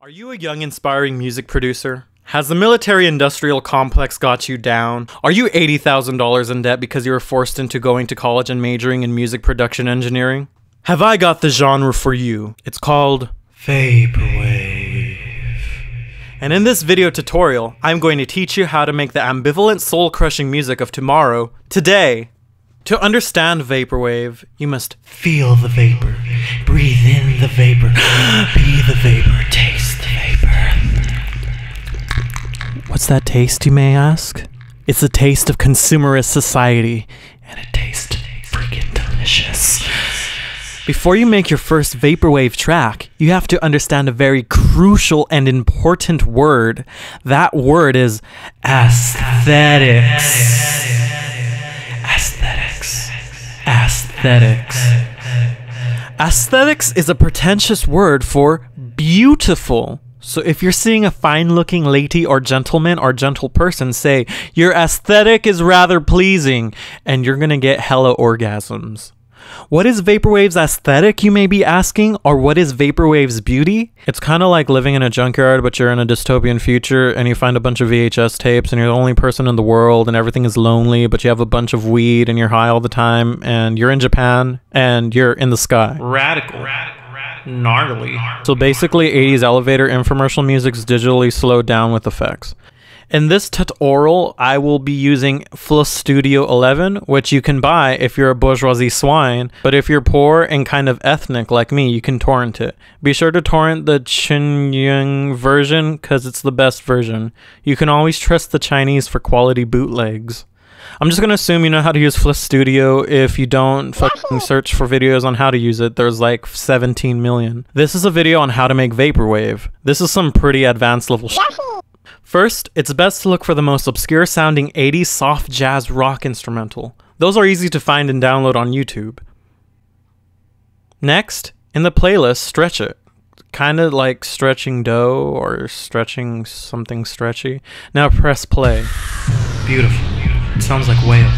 Are you a young, inspiring music producer? Has the military-industrial complex got you down? Are you $80,000 in debt because you were forced into going to college and majoring in music production engineering? Have I got the genre for you? It's called vaporwave. And in this video tutorial, I'm going to teach you how to make the ambivalent, soul-crushing music of tomorrow, today. To understand vaporwave, you must feel the vapor, breathe in the vapor, be the vapor, taste the vapor. What's that taste, you may ask? It's the taste of consumerist society, and it tastes freaking delicious. Before you make your first vaporwave track, you have to understand a very crucial and important word. That word is aesthetics. Aesthetics. Aesthetics is a pretentious word for beautiful. So if you're seeing a fine-looking lady or gentleman or gentle person, say, "Your aesthetic is rather pleasing," and you're gonna get hella orgasms. What is vaporwave's aesthetic, you may be asking, or what is vaporwave's beauty? It's kind of like living in a junkyard, but you're in a dystopian future and you find a bunch of VHS tapes and you're the only person in the world and everything is lonely, but you have a bunch of weed and you're high all the time and you're in Japan and you're in the sky. Radical. Gnarly. So basically 80s elevator infomercial music's digitally slowed down with effects. In this tutorial, I will be using FL Studio 11, which you can buy if you're a bourgeoisie swine, but if you're poor and kind of ethnic like me, you can torrent it. Be sure to torrent the Chinyang version, because it's the best version. You can always trust the Chinese for quality bootlegs. I'm just gonna assume you know how to use FL Studio. If you don't, fucking search for videos on how to use it. There's like 17 million. This is a video on how to make vaporwave. This is some pretty advanced level shit. First, it's best to look for the most obscure sounding 80s soft jazz rock instrumental. Those are easy to find and download on YouTube. Next, in the playlist, stretch it. Kinda like stretching dough or stretching something stretchy. Now press play. Beautiful. It sounds like whales.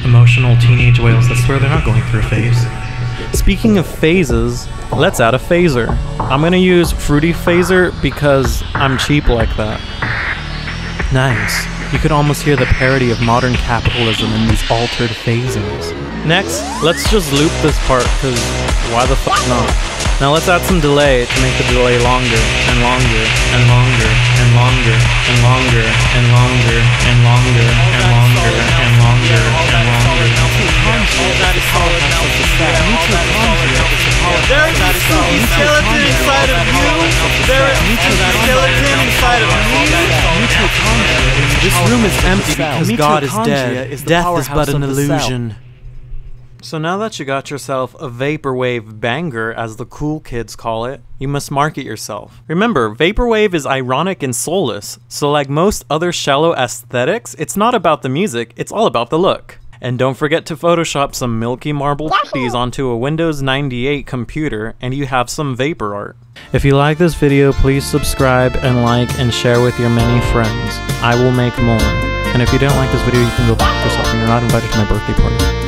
Emotional teenage whales that swear they're not going through a phase. Speaking of phases, let's add a phaser. I'm gonna use Fruity Phaser because I'm cheap like that. Nice. You could almost hear the parody of modern capitalism in these altered phasings. Next, let's just loop this part, cause why the fuck not? Now let's add some delay to make the delay longer, and longer, and longer, and longer, and longer, and longer, and longer, and longer, and longer, and longer. That is solid. There is a skeleton inside of you. There is a skeleton inside of me. This room is empty because God is dead. Death is but an illusion. So now that you got yourself a vaporwave banger, as the cool kids call it, you must market yourself. Remember, vaporwave is ironic and soulless, so like most other shallow aesthetics, it's not about the music, it's all about the look. And don't forget to Photoshop some milky marble titties onto a Windows 98 computer and you have some vapor art. If you like this video, please subscribe and like and share with your many friends. I will make more. And if you don't like this video, you can go fuck yourself and you're not invited to my birthday party.